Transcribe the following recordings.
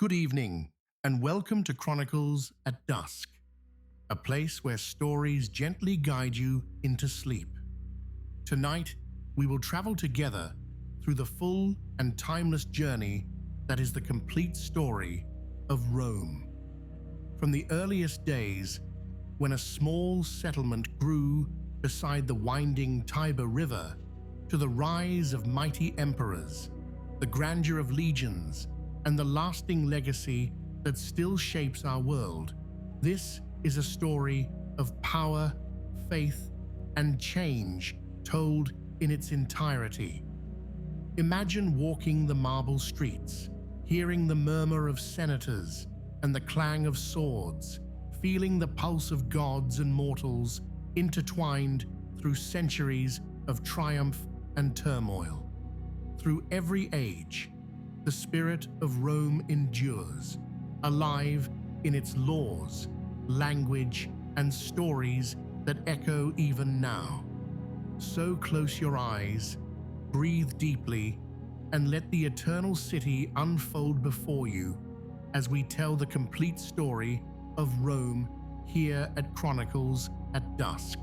Good evening, and welcome to Chronicles at Dusk, a place where stories gently guide you into sleep. Tonight, we will travel together through the full and timeless journey that is the complete story of Rome. From the earliest days, when a small settlement grew beside the winding Tiber River, to the rise of mighty emperors, the grandeur of legions, and the lasting legacy that still shapes our world. This is a story of power, faith, and change told in its entirety. Imagine walking the marble streets, hearing the murmur of senators and the clang of swords, feeling the pulse of gods and mortals intertwined through centuries of triumph and turmoil. Through every age, the spirit of Rome endures, alive in its laws, language, and stories that echo even now. So close your eyes, breathe deeply, and let the eternal city unfold before you as we tell the complete story of Rome here at Chronicles at Dusk.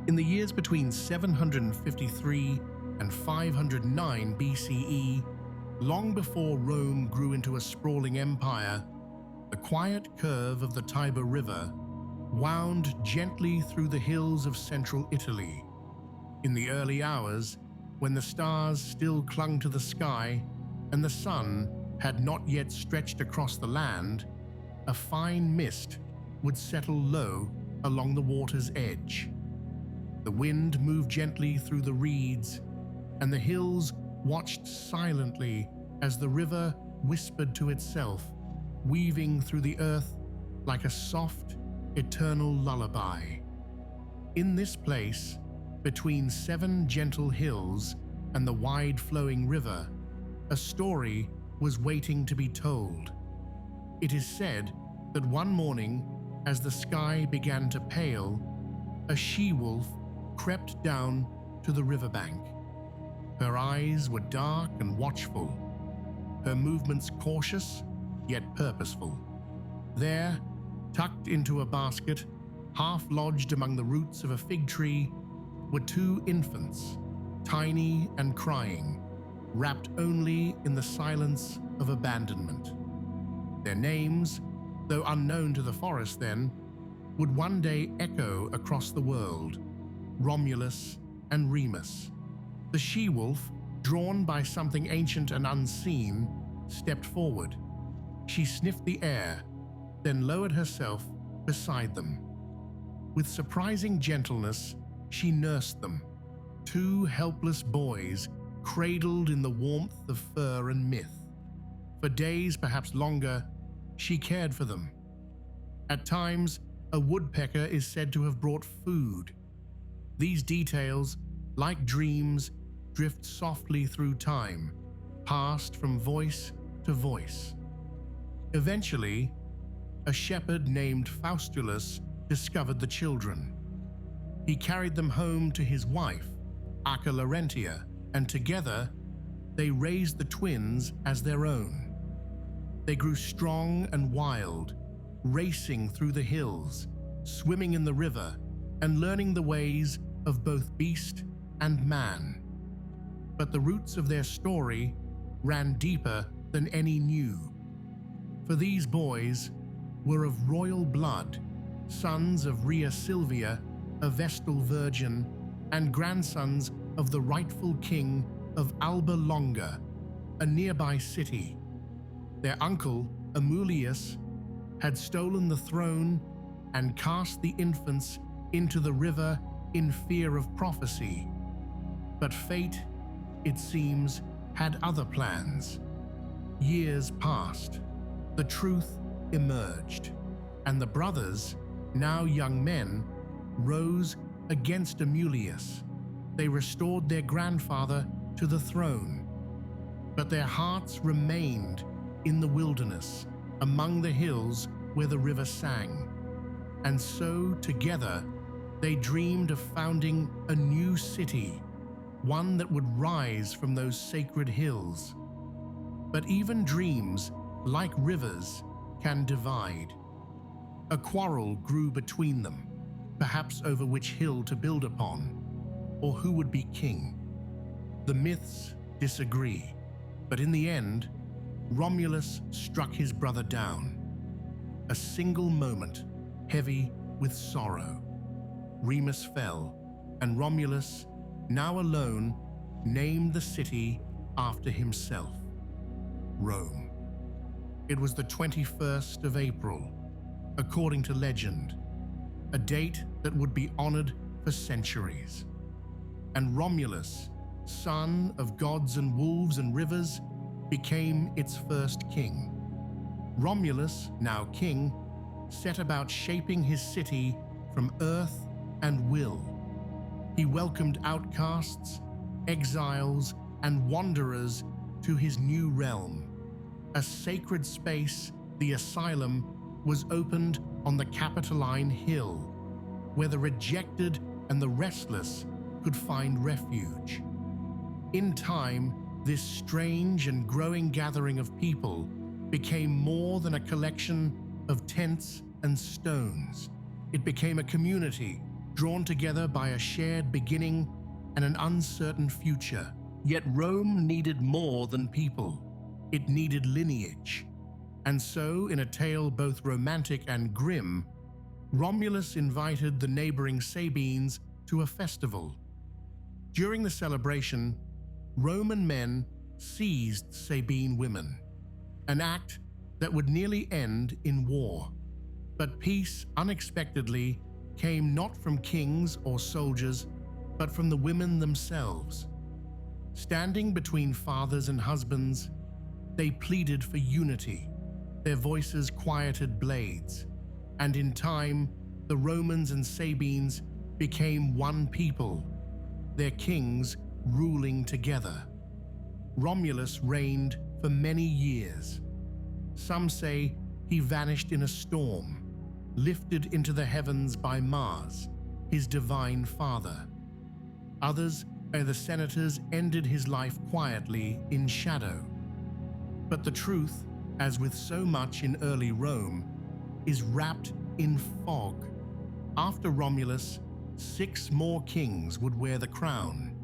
In the years between 753 and 509 BCE, long before Rome grew into a sprawling empire, the quiet curve of the Tiber River wound gently through the hills of central Italy. In the early hours, when the stars still clung to the sky and the sun had not yet stretched across the land, a fine mist would settle low along the water's edge. The wind moved gently through the reeds, and the hills watched silently as the river whispered to itself, weaving through the earth like a soft, eternal lullaby. In this place, between 7 gentle hills and the wide-flowing river, a story was waiting to be told. It is said that one morning, as the sky began to pale, a she-wolf crept down to the riverbank. Her eyes were dark and watchful, her movements cautious yet purposeful. There, tucked into a basket, half lodged among the roots of a fig tree, were 2 infants, tiny and crying, wrapped only in the silence of abandonment. Their names, though unknown to the forest then, would one day echo across the world: Romulus and Remus. The she-wolf, drawn by something ancient and unseen, stepped forward. She sniffed the air, then lowered herself beside them. With surprising gentleness, she nursed them, 2 helpless boys cradled in the warmth of fur and myth. For days, perhaps longer, she cared for them. At times, a woodpecker is said to have brought food. These details, like dreams, drift softly through time, passed from voice to voice. Eventually, a shepherd named Faustulus discovered the children. He carried them home to his wife, Acca Larentia, and together they raised the twins as their own. They grew strong and wild, racing through the hills, swimming in the river, and learning the ways of both beast and man. But the roots of their story ran deeper than any knew. For these boys were of royal blood, sons of Rhea Silvia, a Vestal virgin, and grandsons of the rightful king of Alba Longa, a nearby city. Their uncle, Amulius, had stolen the throne and cast the infants into the river in fear of prophecy. But fate, it seems, had other plans. Years passed, the truth emerged, and the brothers, now young men, rose Against Amulius, they restored their grandfather to the throne, but their hearts remained in the wilderness, among the hills where the river sang. And so, together, they dreamed of founding a new city, one that would rise from those sacred hills. But even dreams, like rivers, can divide. A quarrel grew between them, perhaps over which hill to build upon, or who would be king. The myths disagree, but in the end, Romulus struck his brother down. A single moment, heavy with sorrow. Remus fell, and Romulus, now alone, named the city after himself, Rome. It was the 21st of April, according to legend, a date that would be honored for centuries. And Romulus, son of gods and wolves and rivers, became its first king. Romulus, now king, set about shaping his city from earth and will. He welcomed outcasts, exiles, and wanderers to his new realm. A sacred space, the Asylum, was opened on the Capitoline Hill, where the rejected and the restless could find refuge. In time, this strange and growing gathering of people became more than a collection of tents and stones. It became a community drawn together by a shared beginning and an uncertain future. Yet Rome needed more than people. It needed lineage. And so, in a tale both romantic and grim, Romulus invited the neighboring Sabines to a festival. During the celebration, Roman men seized Sabine women, an act that would nearly end in war. But peace unexpectedly came not from kings or soldiers, but from the women themselves. Standing between fathers and husbands, they pleaded for unity. Their voices quieted blades, and in time, the Romans and Sabines became one people, their kings ruling together. Romulus reigned for many years. Some say he vanished in a storm, lifted into the heavens by Mars, his divine father. Others say the senators ended his life quietly in shadow. But the truth, as with so much in early Rome, is wrapped in fog. After Romulus, 6 more kings would wear the crown,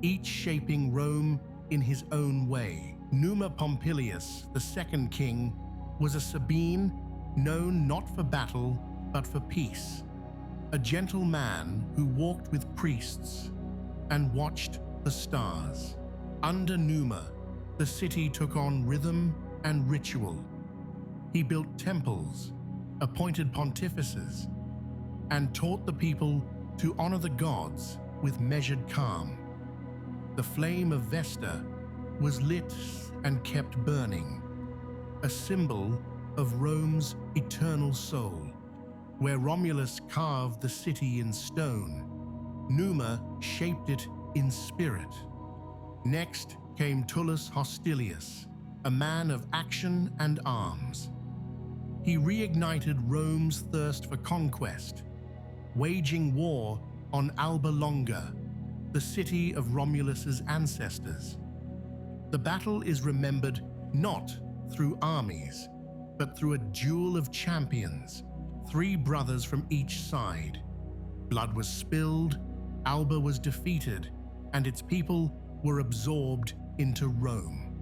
each shaping Rome in his own way. Numa Pompilius, the second king, was a Sabine known not for battle but for peace, a gentle man who walked with priests and watched the stars. Under Numa, the city took on rhythm and ritual. He built temples, appointed pontifices, and taught the people to honor the gods with measured calm. The flame of Vesta was lit and kept burning, a symbol of Rome's eternal soul. Where Romulus carved the city in stone, Numa shaped it in spirit. Next came Tullus Hostilius, a man of action and arms. He reignited Rome's thirst for conquest, waging war on Alba Longa, the city of Romulus's ancestors. The battle is remembered not through armies, but through a duel of champions, 3 brothers from each side. Blood was spilled, Alba was defeated, and its people were absorbed into Rome.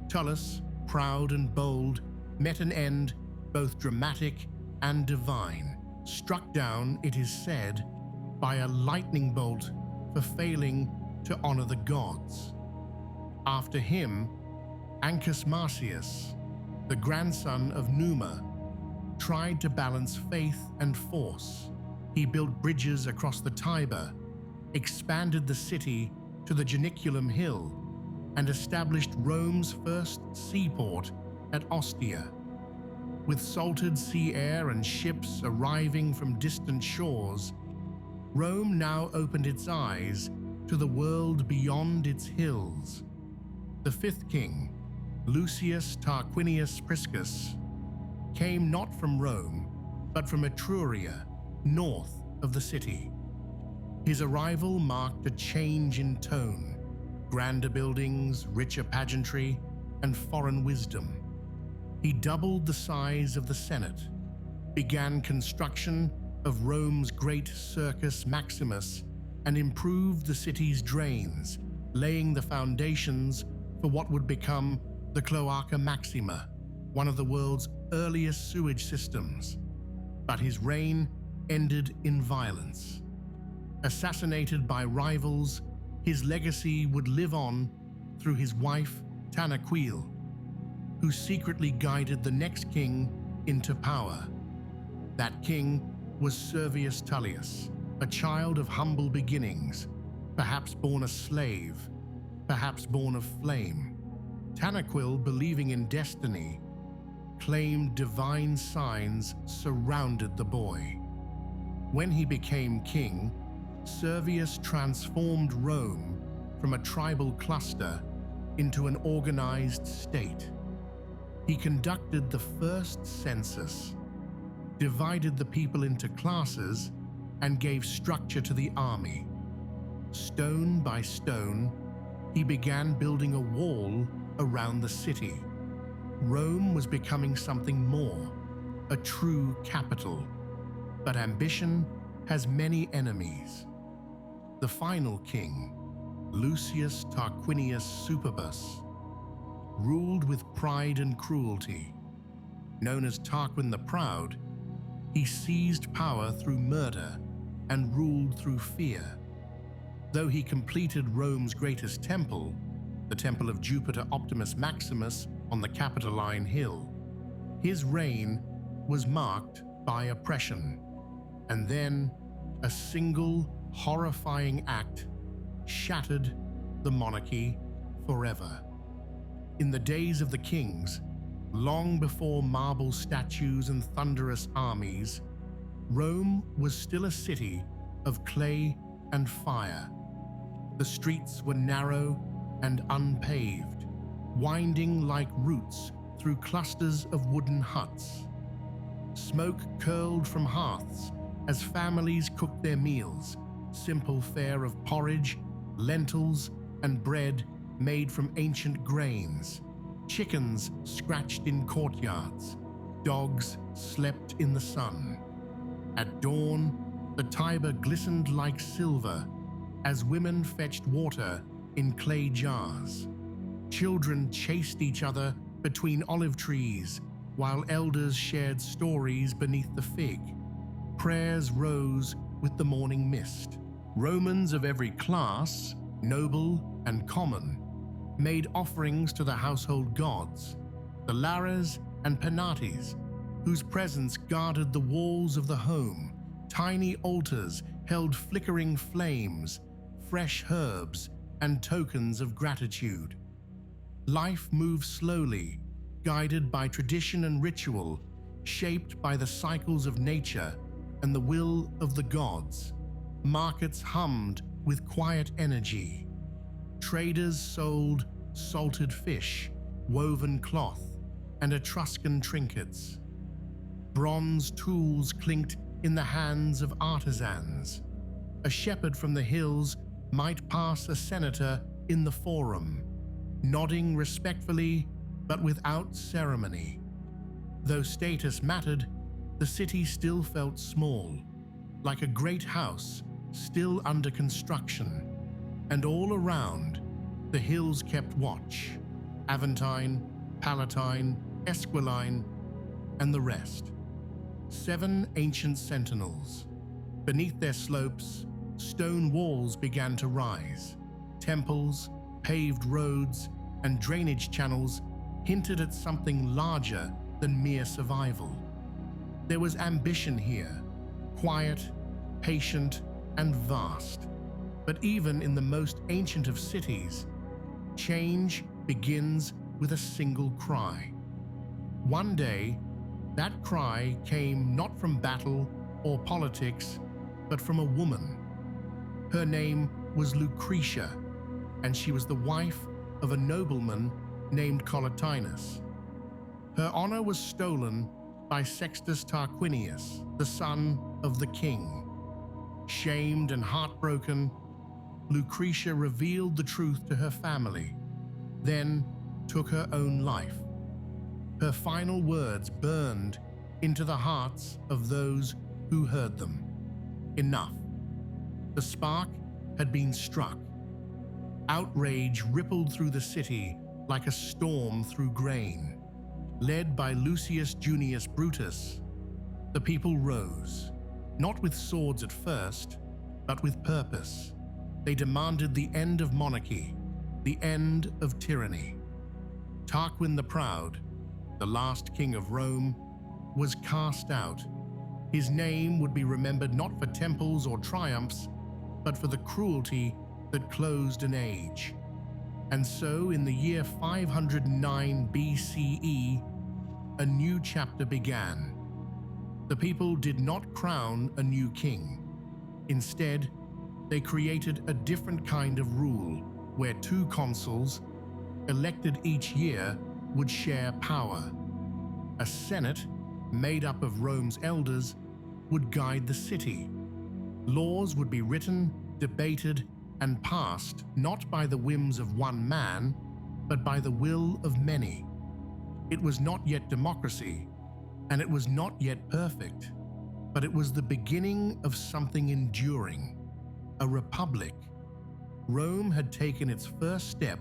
Tullus, proud and bold, met an end both dramatic and divine, struck down, it is said, by a lightning bolt for failing to honor the gods. After him, Ancus Marcius, the grandson of Numa, tried to balance faith and force. He built bridges across the Tiber, expanded the city to the Janiculum Hill, and established Rome's first seaport at Ostia. With salted sea air and ships arriving from distant shores, Rome now opened its eyes to the world beyond its hills. The fifth king, Lucius Tarquinius Priscus, came not from Rome, but from Etruria, north of the city. His arrival marked a change in tone: grander buildings, richer pageantry, and foreign wisdom. He doubled the size of the Senate, began construction of Rome's great Circus Maximus, and improved the city's drains, laying the foundations for what would become the Cloaca Maxima, one of the world's earliest sewage systems. But his reign ended in violence. Assassinated by rivals, his legacy would live on through his wife, Tanaquil, who secretly guided the next king into power. That king was Servius Tullius, a child of humble beginnings, perhaps born a slave, perhaps born of flame. Tanaquil, believing in destiny, claimed divine signs surrounded the boy. When he became king, Servius transformed Rome from a tribal cluster into an organized state. He conducted the first census, divided the people into classes, and gave structure to the army. Stone by stone, he began building a wall around the city. Rome was becoming something more, a true capital. But ambition has many enemies. The final king, Lucius Tarquinius Superbus, ruled with pride and cruelty. Known as Tarquin the Proud, he seized power through murder and ruled through fear. Though he completed Rome's greatest temple, the Temple of Jupiter Optimus Maximus on the Capitoline Hill, his reign was marked by oppression. And then a single horrifying act shattered the monarchy forever. In the days of the kings, long before marble statues and thunderous armies, Rome was still a city of clay and fire. The streets were narrow and unpaved, winding like roots through clusters of wooden huts. Smoke curled from hearths as families cooked their meals, simple fare of porridge, lentils, and bread made from ancient grains. Chickens scratched in courtyards. Dogs slept in the sun. At dawn, the Tiber glistened like silver as women fetched water in clay jars. Children chased each other between olive trees, while elders shared stories beneath the fig. Prayers rose with the morning mist. Romans of every class, noble and common, made offerings to the household gods, the Lares and Penates, whose presence guarded the walls of the home. Tiny altars held flickering flames, fresh herbs, and tokens of gratitude. Life moved slowly, guided by tradition and ritual, shaped by the cycles of nature and the will of the gods. Markets hummed with quiet energy. Traders sold salted fish, woven cloth, and Etruscan trinkets. Bronze tools clinked in the hands of artisans. A shepherd from the hills might pass a senator in the forum, nodding respectfully but without ceremony. Though status mattered, the city still felt small, like a great house still under construction. And all around, the hills kept watch: Aventine, Palatine, Esquiline, and the rest. 7 ancient sentinels. Beneath their slopes, stone walls began to rise. Temples, paved roads, and drainage channels hinted at something larger than mere survival. There was ambition here, quiet, patient, and vast. But even in the most ancient of cities, change begins with a single cry. One day, that cry came not from battle or politics, but from a woman. Her name was Lucretia, and she was the wife of a nobleman named Collatinus. Her honor was stolen by Sextus Tarquinius, the son of the king. Shamed and heartbroken, Lucretia revealed the truth to her family, then took her own life. Her final words burned into the hearts of those who heard them. Enough. The spark had been struck. Outrage rippled through the city like a storm through grain. Led by Lucius Junius Brutus, the people rose, not with swords at first, but with purpose. They demanded the end of monarchy, the end of tyranny. Tarquin the Proud, the last king of Rome, was cast out. His name would be remembered not for temples or triumphs, but for the cruelty that closed an age. And so, in the year 509 BCE, a new chapter began. The people did not crown a new king. Instead, they created a different kind of rule, where two consuls, elected each year, would share power. A senate, made up of Rome's elders, would guide the city. Laws would be written, debated, and passed not by the whims of one man, but by the will of many. It was not yet democracy, and it was not yet perfect, but it was the beginning of something enduring, a republic. Rome had taken its first step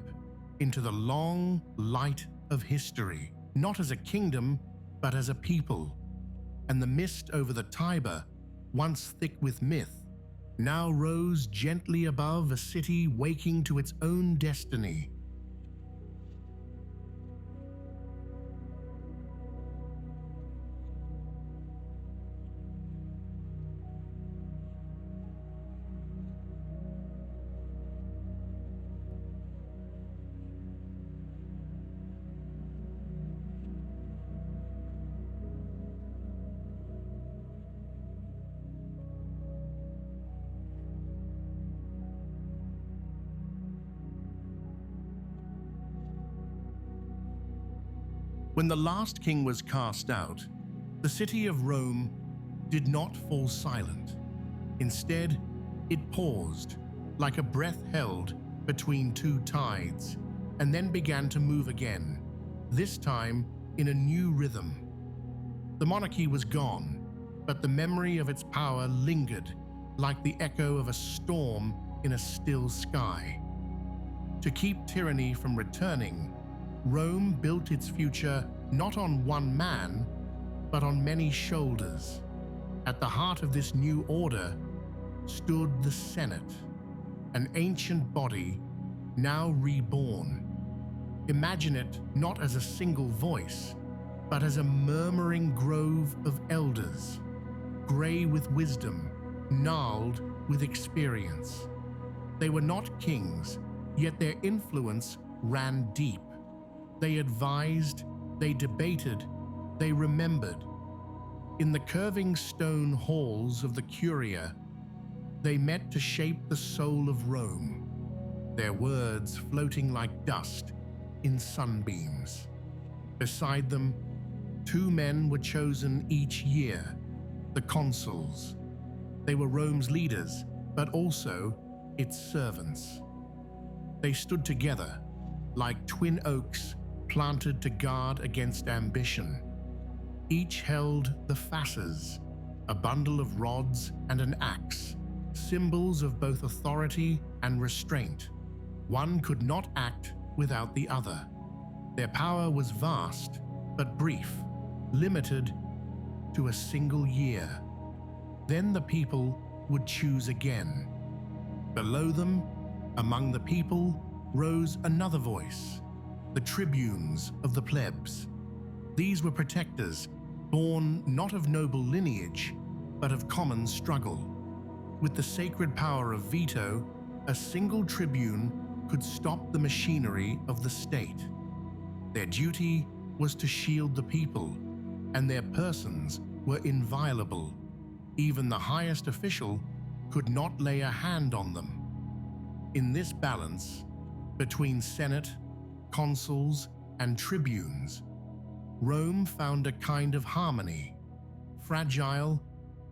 into the long light of history, not as a kingdom, but as a people. And the mist over the Tiber, once thick with myth, now rose gently above a city waking to its own destiny. When the last king was cast out, the city of Rome did not fall silent. Instead, it paused, like a breath held between two tides, and then began to move again, this time in a new rhythm. The monarchy was gone, but the memory of its power lingered like the echo of a storm in a still sky. To keep tyranny from returning, Rome built its future not on one man, but on many shoulders. At the heart of this new order stood the Senate, an ancient body now reborn. Imagine it not as a single voice, but as a murmuring grove of elders, gray with wisdom, gnarled with experience. They were not kings, yet their influence ran deep. They advised, they debated, they remembered. In the curving stone halls of the Curia, they met to shape the soul of Rome, their words floating like dust in sunbeams. Beside them, two men were chosen each year, the consuls. They were Rome's leaders, but also its servants. They stood together, like twin oaks planted to guard against ambition. Each held the fasces, a bundle of rods and an axe, symbols of both authority and restraint. One could not act without the other. Their power was vast, but brief, limited to a single year. Then the people would choose again. Below them, among the people, rose another voice, the tribunes of the plebs. These were protectors, born not of noble lineage, but of common struggle. With the sacred power of veto, a single tribune could stop the machinery of the state. Their duty was to shield the people, and their persons were inviolable. Even the highest official could not lay a hand on them. In this balance between Senate, consuls, and tribunes, Rome found a kind of harmony, fragile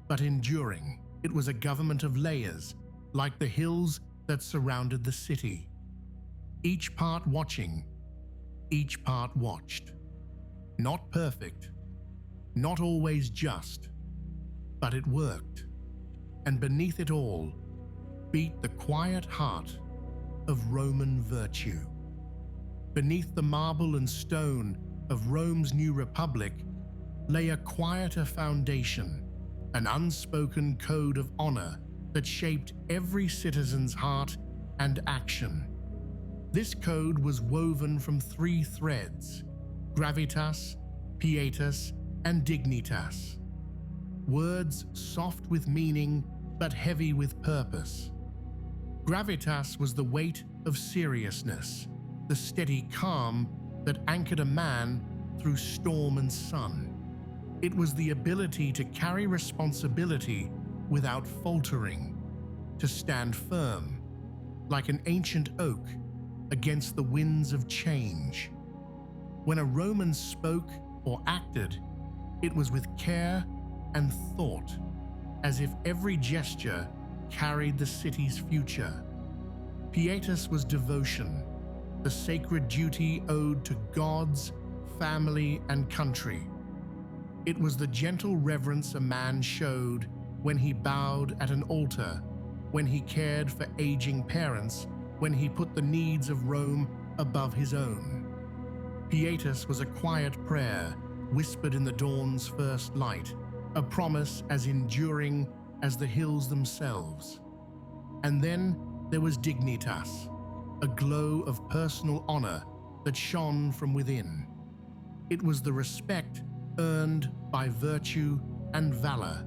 but enduring. It was a government of layers, like the hills that surrounded the city. Each part watching, each part watched. Not perfect, not always just, but it worked. And beneath it all beat the quiet heart of Roman virtue. Beneath the marble and stone of Rome's new republic lay a quieter foundation, an unspoken code of honor that shaped every citizen's heart and action. This code was woven from three threads: gravitas, pietas, and dignitas. Words soft with meaning but heavy with purpose. Gravitas was the weight of seriousness, the steady calm that anchored a man through storm and sun. It was the ability to carry responsibility without faltering, to stand firm, like an ancient oak against the winds of change. When a Roman spoke or acted, it was with care and thought, as if every gesture carried the city's future. Pietas was devotion, the sacred duty owed to gods, family, and country. It was the gentle reverence a man showed when he bowed at an altar, when he cared for aging parents, when he put the needs of Rome above his own. Pietas was a quiet prayer whispered in the dawn's first light, a promise as enduring as the hills themselves. And then there was dignitas, a glow of personal honor that shone from within. It was the respect earned by virtue and valor,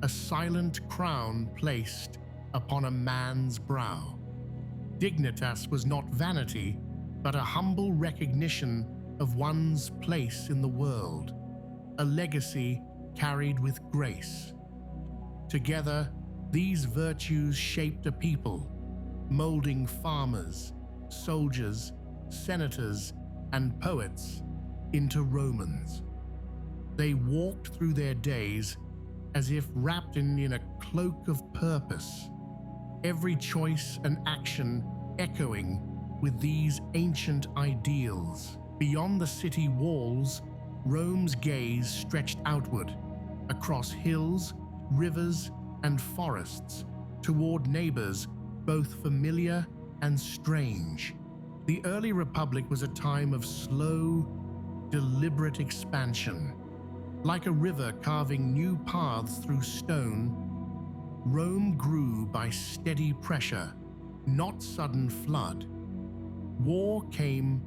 a silent crown placed upon a man's brow. Dignitas was not vanity, but a humble recognition of one's place in the world, a legacy carried with grace. Together, these virtues shaped a people, molding farmers, soldiers, senators, and poets into Romans. They walked through their days as if wrapped in a cloak of purpose, every choice and action echoing with these ancient ideals. Beyond the city walls, Rome's gaze stretched outward, across hills, rivers, and forests, toward neighbors both familiar and strange. The early republic was a time of slow, deliberate expansion. Like a river carving new paths through stone, Rome grew by steady pressure, not sudden flood. War came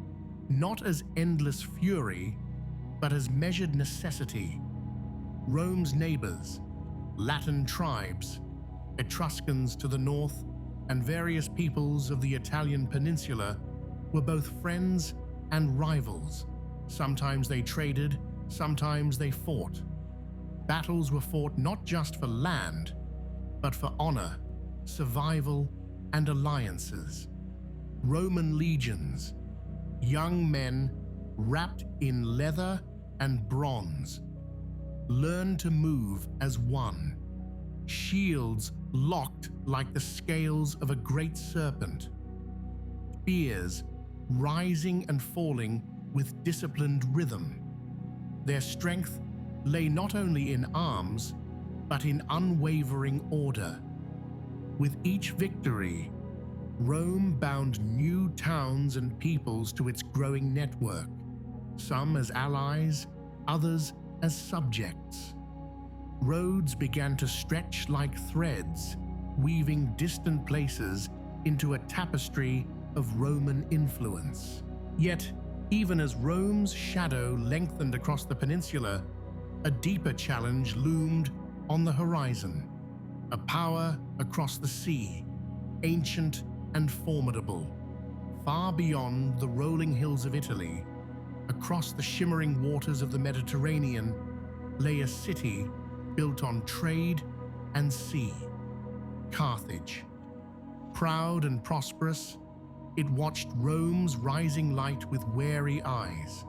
not as endless fury, but as measured necessity. Rome's neighbors, Latin tribes, Etruscans to the north, and various peoples of the Italian peninsula were both friends and rivals. Sometimes they traded, sometimes they fought. Battles were fought not just for land, but for honor, survival, and alliances. Roman legions, young men wrapped in leather and bronze, learned to move as one, shields locked like the scales of a great serpent, spears rising and falling with disciplined rhythm. Their strength lay not only in arms, but in unwavering order. With each victory, Rome bound new towns and peoples to its growing network, some as allies, others as subjects. Roads began to stretch like threads, weaving distant places into a tapestry of Roman influence. Yet, even as Rome's shadow lengthened across the peninsula, a deeper challenge loomed on the horizon. A power across the sea, ancient and formidable. Far beyond the rolling hills of Italy, across the shimmering waters of the Mediterranean, lay a city built on trade and sea. Carthage. Proud and prosperous, it watched Rome's rising light with wary eyes.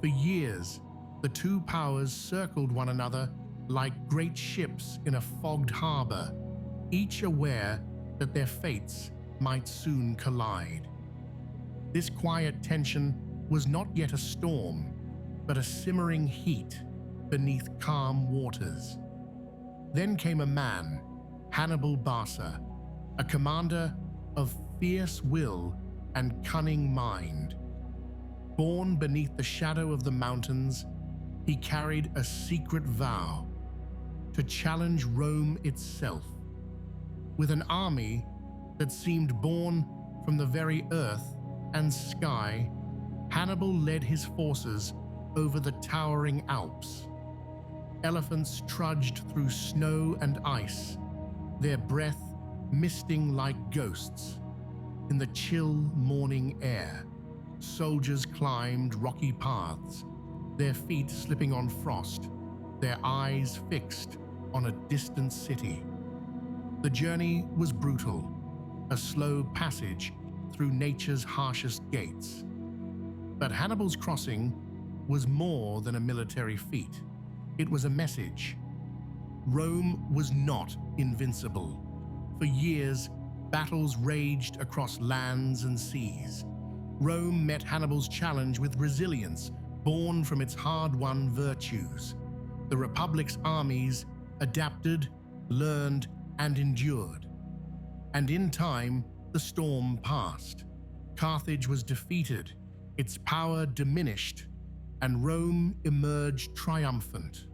For years, the two powers circled one another like great ships in a fogged harbor, each aware that their fates might soon collide. This quiet tension was not yet a storm, but a simmering heat beneath calm waters. Then came a man, Hannibal Barca, a commander of fierce will and cunning mind. Born beneath the shadow of the mountains, he carried a secret vow to challenge Rome itself. With an army that seemed born from the very earth and sky, Hannibal led his forces over the towering Alps. Elephants trudged through snow and ice, their breath misting like ghosts. In the chill morning air, soldiers climbed rocky paths, their feet slipping on frost, their eyes fixed on a distant city. The journey was brutal, a slow passage through nature's harshest gates. But Hannibal's crossing was more than a military feat. It was a message. Rome was not invincible. For years, battles raged across lands and seas. Rome met Hannibal's challenge with resilience, born from its hard-won virtues. The Republic's armies adapted, learned, and endured. And in time, the storm passed. Carthage was defeated, its power diminished, and Rome emerged triumphant.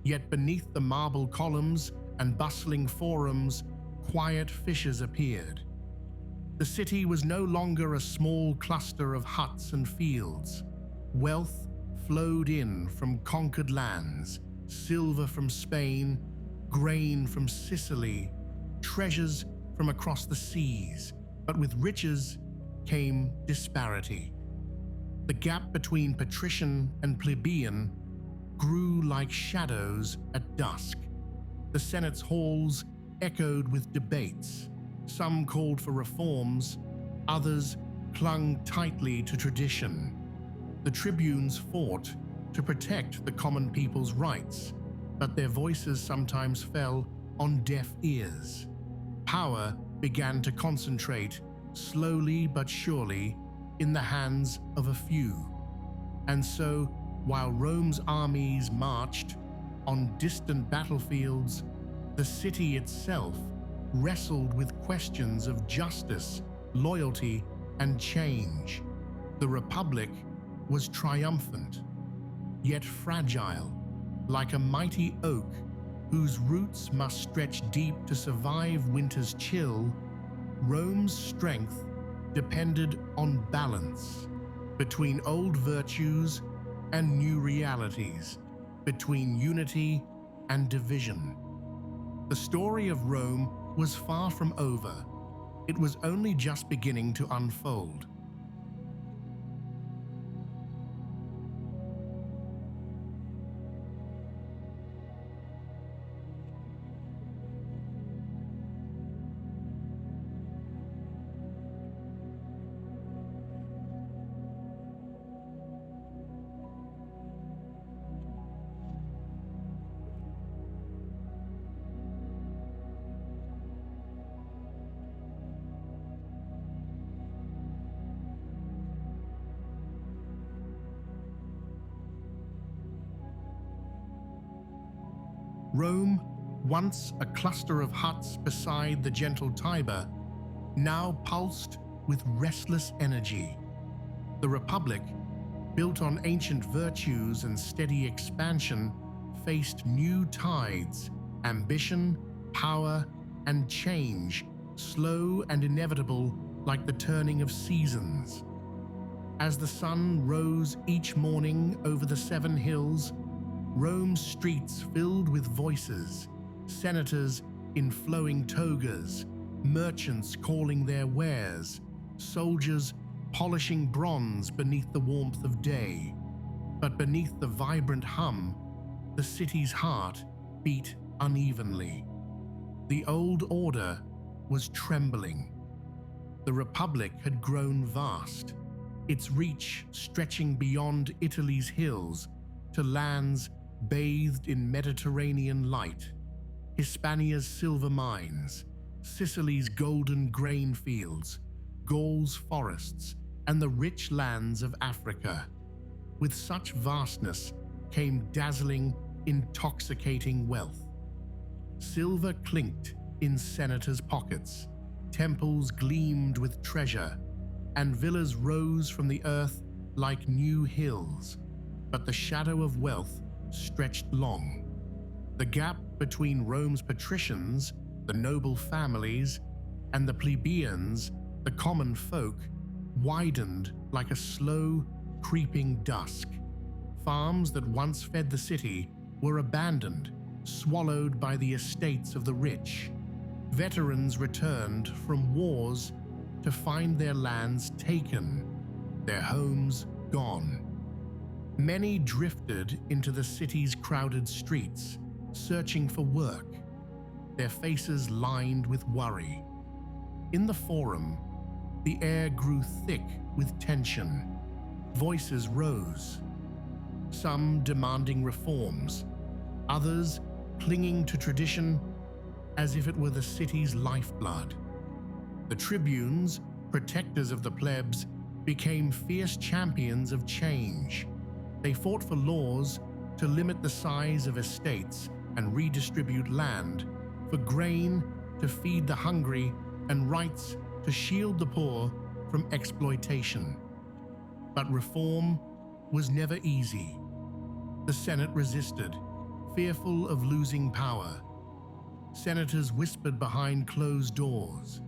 Yet beneath the marble columns and bustling forums, quiet fissures appeared. The city was no longer a small cluster of huts and fields. Wealth flowed in from conquered lands, silver from Spain, grain from Sicily, treasures from across the seas. But with riches came disparity. The gap between patrician and plebeian grew like shadows at dusk. The Senate's halls echoed with debates. Some called for reforms, others clung tightly to tradition. The tribunes fought to protect the common people's rights, but their voices sometimes fell on deaf ears. Power began to concentrate, slowly but surely, in the hands of a few. And so, while Rome's armies marched on distant battlefields, the city itself wrestled with questions of justice, loyalty, and change. The Republic was triumphant, yet fragile, like a mighty oak whose roots must stretch deep to survive winter's chill. Rome's strength depended on balance between old virtues and new realities, between unity and division. The story of Rome was far from over. It was only just beginning to unfold. Rome, once a cluster of huts beside the gentle Tiber, now pulsed with restless energy. The Republic, built on ancient virtues and steady expansion, faced new tides, ambition, power, and change, slow and inevitable like the turning of seasons. As the sun rose each morning over the 7 hills, Rome's streets filled with voices, senators in flowing togas, merchants calling their wares, soldiers polishing bronze beneath the warmth of day. But beneath the vibrant hum, the city's heart beat unevenly. The old order was trembling. The Republic had grown vast, its reach stretching beyond Italy's hills to lands bathed in Mediterranean light, Hispania's silver mines, Sicily's golden grain fields, Gaul's forests, and the rich lands of Africa. With such vastness came dazzling, intoxicating wealth. Silver clinked in senators' pockets, temples gleamed with treasure, and villas rose from the earth like new hills. But the shadow of wealth stretched long. The gap between Rome's patricians, the noble families, and the plebeians, the common folk, widened like a slow, creeping dusk. Farms that once fed the city were abandoned, swallowed by the estates of the rich. Veterans returned from wars to find their lands taken, their homes gone. Many drifted into the city's crowded streets, searching for work, their faces lined with worry. In the forum, the air grew thick with tension. Voices rose, some demanding reforms, others clinging to tradition as if it were the city's lifeblood. The tribunes, protectors of the plebs, became fierce champions of change. They fought for laws to limit the size of estates and redistribute land, for grain to feed the hungry and rights to shield the poor from exploitation. But reform was never easy. The Senate resisted, fearful of losing power. Senators whispered behind closed doors,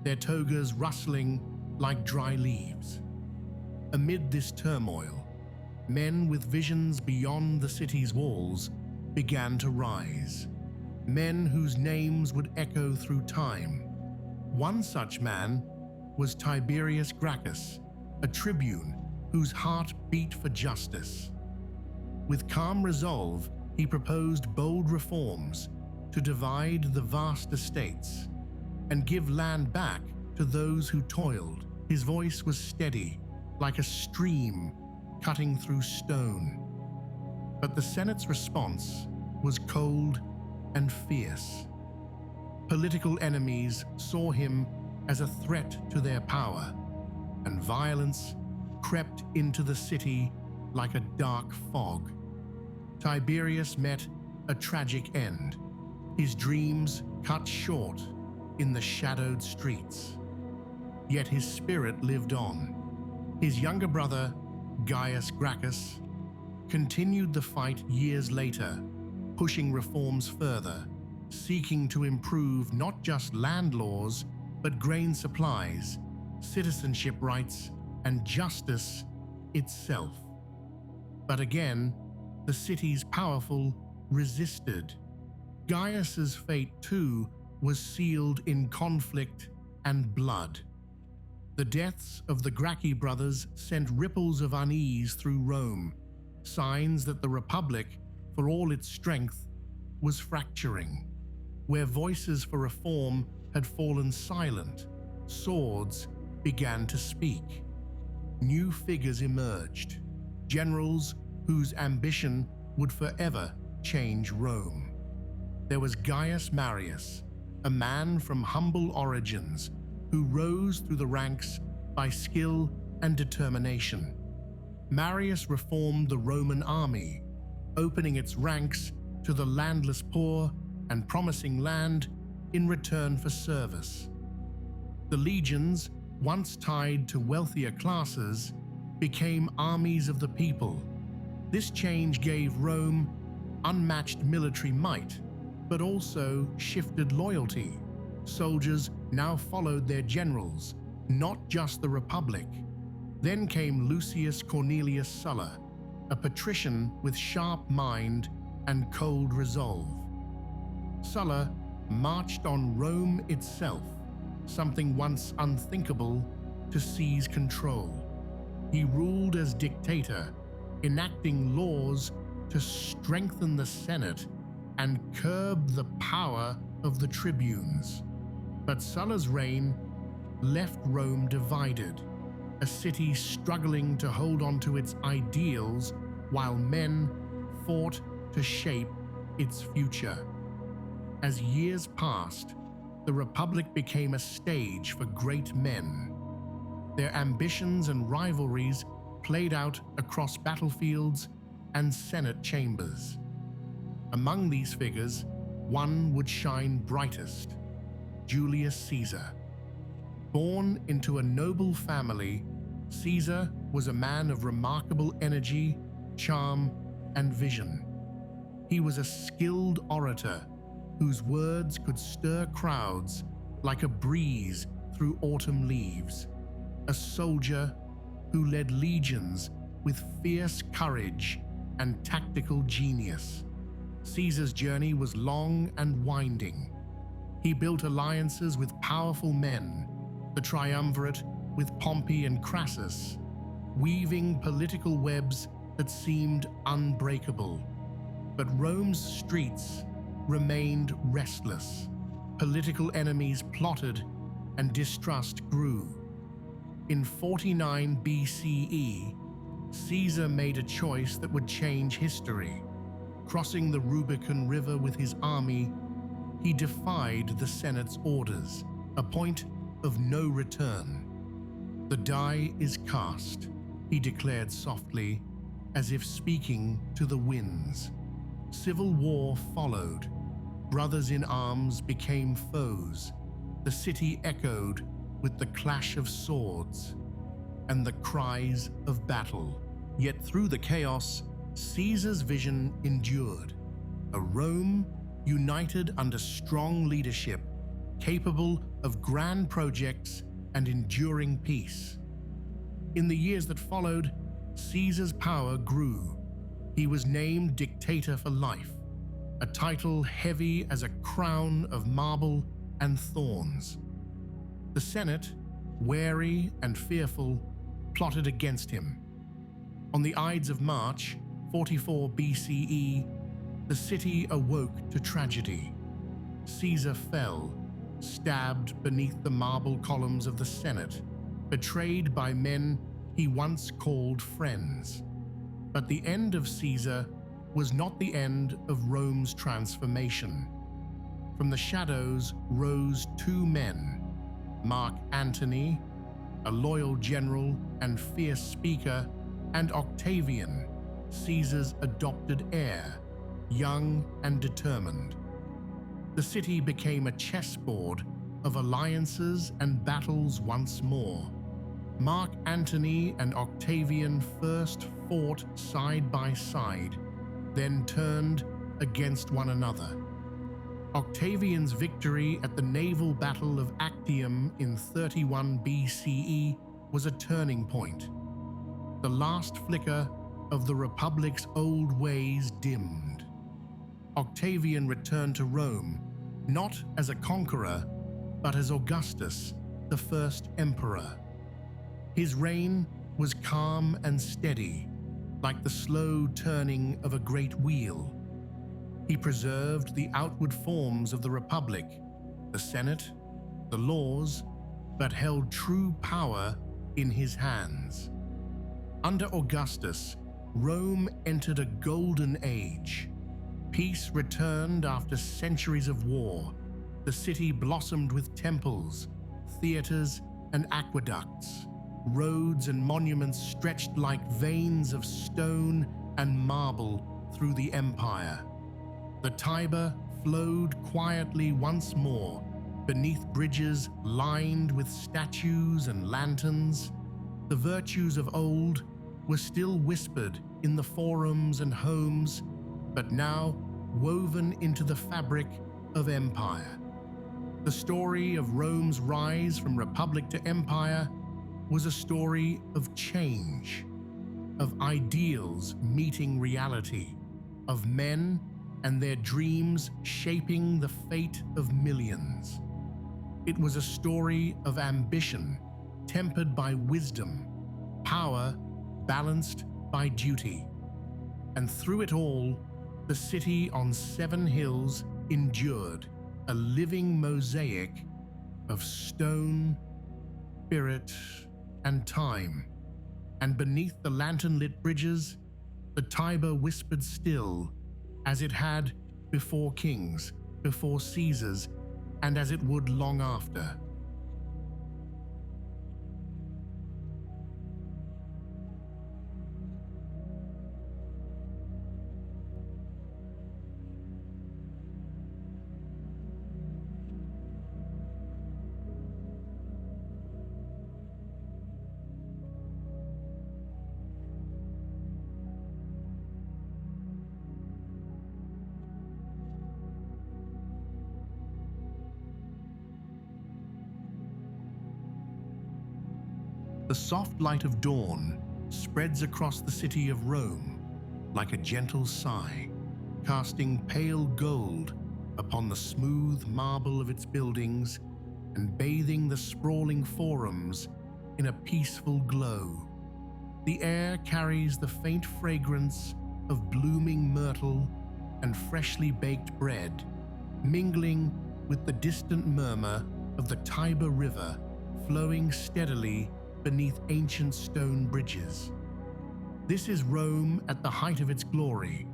their togas rustling like dry leaves. Amid this turmoil, men with visions beyond the city's walls began to rise, men whose names would echo through time. One such man was Tiberius Gracchus, a tribune whose heart beat for justice. With calm resolve, he proposed bold reforms to divide the vast estates and give land back to those who toiled. His voice was steady, like a stream cutting through stone. But the Senate's response was cold and fierce. Political enemies saw him as a threat to their power, and violence crept into the city like a dark fog. Tiberius met a tragic end, his dreams cut short in the shadowed streets. Yet his spirit lived on. His younger brother, Gaius Gracchus, continued the fight years later, pushing reforms further, seeking to improve not just land laws, but grain supplies, citizenship rights, and justice itself. But again, the city's powerful resisted. Gaius's fate, too, was sealed in conflict and blood. The deaths of the Gracchi brothers sent ripples of unease through Rome, signs that the Republic, for all its strength, was fracturing. Where voices for reform had fallen silent, swords began to speak. New figures emerged, generals whose ambition would forever change Rome. There was Gaius Marius, a man from humble origins who rose through the ranks by skill and determination. Marius reformed the Roman army, opening its ranks to the landless poor and promising land in return for service. The legions, once tied to wealthier classes, became armies of the people. This change gave Rome unmatched military might, but also shifted loyalty. Soldiers now followed their generals, not just the Republic. Then came Lucius Cornelius Sulla, a patrician with sharp mind and cold resolve. Sulla marched on Rome itself, something once unthinkable, to seize control. He ruled as dictator, enacting laws to strengthen the Senate and curb the power of the tribunes. But Sulla's reign left Rome divided, a city struggling to hold on to its ideals while men fought to shape its future. As years passed, the Republic became a stage for great men. Their ambitions and rivalries played out across battlefields and Senate chambers. Among these figures, one would shine brightest: Julius Caesar. Born into a noble family, Caesar was a man of remarkable energy, charm, and vision. He was a skilled orator whose words could stir crowds like a breeze through autumn leaves, a soldier who led legions with fierce courage and tactical genius. Caesar's journey was long and winding. He built alliances with powerful men, the triumvirate with Pompey and Crassus, weaving political webs that seemed unbreakable. But Rome's streets remained restless. Political enemies plotted and distrust grew. In 49 BCE, Caesar made a choice that would change history. Crossing the Rubicon River with his army, he defied the Senate's orders, a point of no return. "The die is cast," he declared softly, as if speaking to the winds. Civil war followed. Brothers in arms became foes. The city echoed with the clash of swords and the cries of battle. Yet through the chaos, Caesar's vision endured. A Rome united under strong leadership, capable of grand projects and enduring peace. In the years that followed, Caesar's power grew. He was named dictator for life, a title heavy as a crown of marble and thorns. The Senate, wary and fearful, plotted against him. On the Ides of March, 44 BCE, the city awoke to tragedy. Caesar fell, stabbed beneath the marble columns of the Senate, betrayed by men he once called friends. But the end of Caesar was not the end of Rome's transformation. From the shadows rose two men: Mark Antony, a loyal general and fierce speaker, and Octavian, Caesar's adopted heir, young and determined. The city became a chessboard of alliances and battles once more. Mark Antony and Octavian first fought side by side, then turned against one another. Octavian's victory at the naval battle of Actium in 31 BCE was a turning point. The last flicker of the Republic's old ways dimmed. Octavian returned to Rome, not as a conqueror, but as Augustus, the first emperor. His reign was calm and steady, like the slow turning of a great wheel. He preserved the outward forms of the Republic, the Senate, the laws, but held true power in his hands. Under Augustus, Rome entered a golden age. Peace returned after centuries of war. The city blossomed with temples, theaters, and aqueducts. Roads and monuments stretched like veins of stone and marble through the empire. The Tiber flowed quietly once more, beneath bridges lined with statues and lanterns. The virtues of old were still whispered in the forums and homes, but now woven into the fabric of empire. The story of Rome's rise from republic to empire was a story of change, of ideals meeting reality, of men and their dreams shaping the fate of millions. It was a story of ambition tempered by wisdom, power balanced by duty. And through it all, the city on 7 hills endured, a living mosaic of stone, spirit, and time. And beneath the lantern-lit bridges, the Tiber whispered still, as it had before kings, before Caesars, and as it would long after. The soft light of dawn spreads across the city of Rome like a gentle sigh, casting pale gold upon the smooth marble of its buildings and bathing the sprawling forums in a peaceful glow. The air carries the faint fragrance of blooming myrtle and freshly baked bread, mingling with the distant murmur of the Tiber River flowing steadily beneath ancient stone bridges. This is Rome at the height of its glory,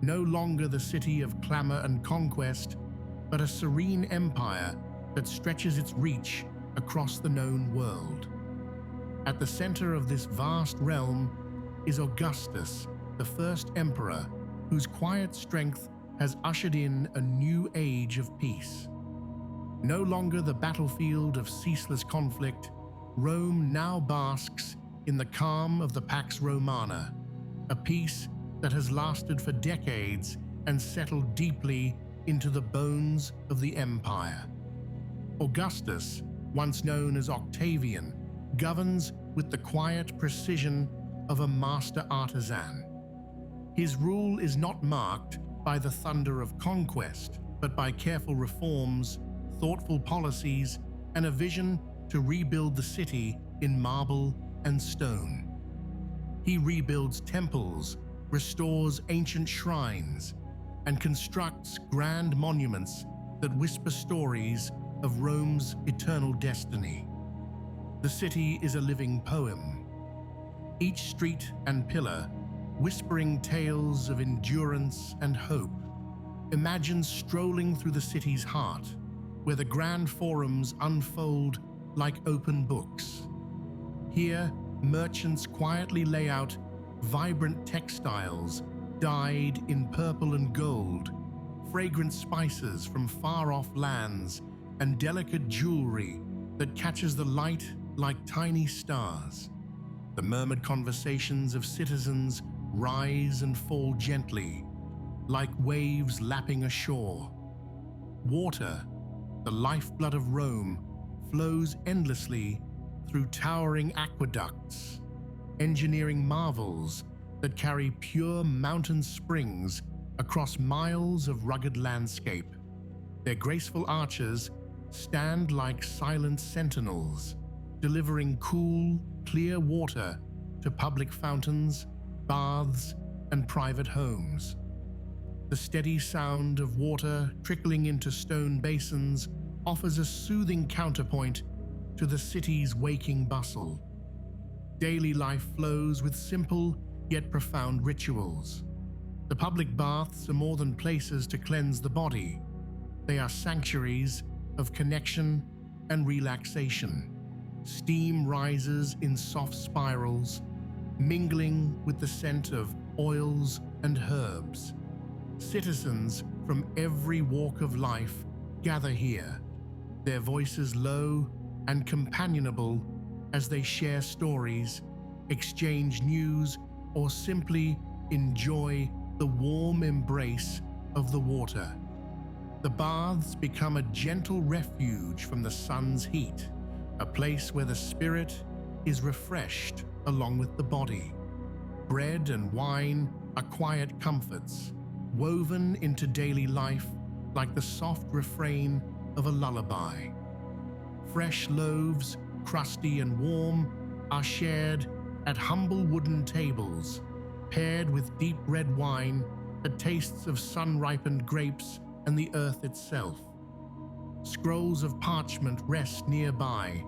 no longer the city of clamor and conquest, but a serene empire that stretches its reach across the known world. At the center of this vast realm is Augustus, the first emperor, whose quiet strength has ushered in a new age of peace. No longer the battlefield of ceaseless conflict, Rome now basks in the calm of the Pax Romana, a peace that has lasted for decades and settled deeply into the bones of the empire. Augustus, once known as Octavian, governs with the quiet precision of a master artisan. His rule is not marked by the thunder of conquest, but by careful reforms, thoughtful policies, and a vision to rebuild the city in marble and stone. He rebuilds temples, restores ancient shrines, and constructs grand monuments that whisper stories of Rome's eternal destiny. The city is a living poem, each street and pillar whispering tales of endurance and hope. Imagine strolling through the city's heart, where the grand forums unfold like open books. Here, merchants quietly lay out vibrant textiles dyed in purple and gold, fragrant spices from far-off lands, and delicate jewelry that catches the light like tiny stars. The murmured conversations of citizens rise and fall gently, like waves lapping ashore. Water, the lifeblood of Rome, flows endlessly through towering aqueducts, engineering marvels that carry pure mountain springs across miles of rugged landscape. Their graceful arches stand like silent sentinels, delivering cool, clear water to public fountains, baths, and private homes. The steady sound of water trickling into stone basins offers a soothing counterpoint to the city's waking bustle. Daily life flows with simple yet profound rituals. The public baths are more than places to cleanse the body. They are sanctuaries of connection and relaxation. Steam rises in soft spirals, mingling with the scent of oils and herbs. Citizens from every walk of life gather here, their voices low and companionable as they share stories, exchange news, or simply enjoy the warm embrace of the water. The baths become a gentle refuge from the sun's heat, a place where the spirit is refreshed along with the body. Bread and wine are quiet comforts, woven into daily life like the soft refrain of a lullaby. Fresh loaves, crusty and warm, are shared at humble wooden tables, paired with deep red wine that tastes of sun-ripened grapes and the earth itself. Scrolls of parchment rest nearby,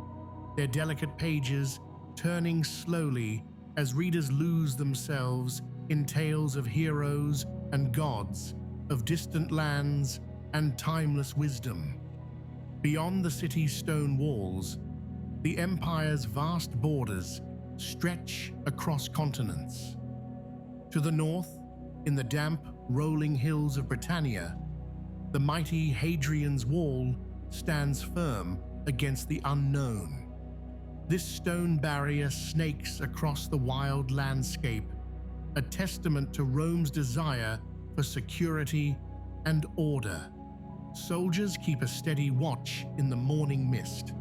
their delicate pages turning slowly as readers lose themselves in tales of heroes and gods, of distant lands and timeless wisdom. Beyond the city's stone walls, the empire's vast borders stretch across continents. To the north, in the damp, rolling hills of Britannia, the mighty Hadrian's Wall stands firm against the unknown. This stone barrier snakes across the wild landscape, a testament to Rome's desire for security and order. Soldiers keep a steady watch in the morning mist,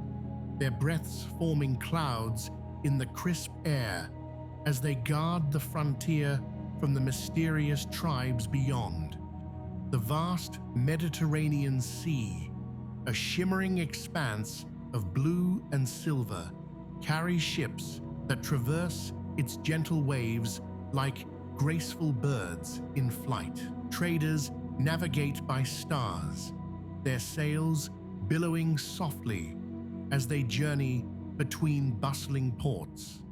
their breaths forming clouds in the crisp air as they guard the frontier from the mysterious tribes beyond. The vast Mediterranean Sea, a shimmering expanse of blue and silver, carries ships that traverse its gentle waves like graceful birds in flight. Traders navigate by stars, their sails billowing softly as they journey between bustling ports.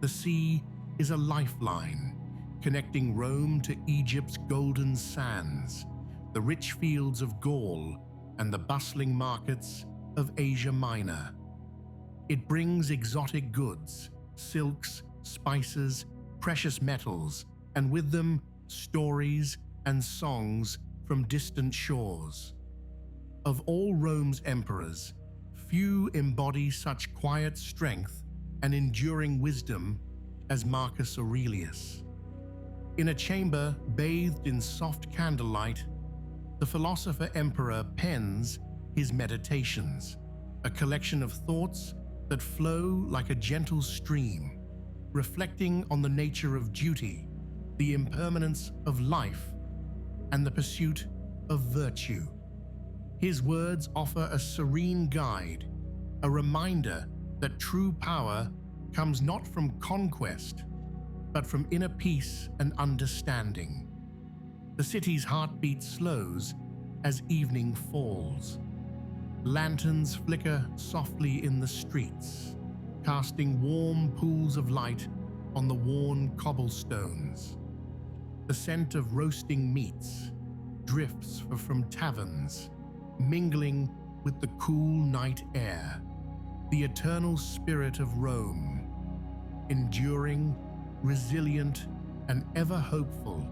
The sea is a lifeline, connecting Rome to Egypt's golden sands, the rich fields of Gaul, and the bustling markets of Asia Minor. It brings exotic goods, silks, spices, precious metals, and with them stories and songs from distant shores. Of all Rome's emperors, few embody such quiet strength and enduring wisdom as Marcus Aurelius. In a chamber bathed in soft candlelight, the philosopher-emperor pens his Meditations, a collection of thoughts that flow like a gentle stream, reflecting on the nature of duty, the impermanence of life, and the pursuit of virtue. His words offer a serene guide, a reminder that true power comes not from conquest, but from inner peace and understanding. The city's heartbeat slows as evening falls. Lanterns flicker softly in the streets, casting warm pools of light on the worn cobblestones. The scent of roasting meats drifts from taverns, mingling with the cool night air. The eternal spirit of Rome, enduring, resilient, and ever hopeful,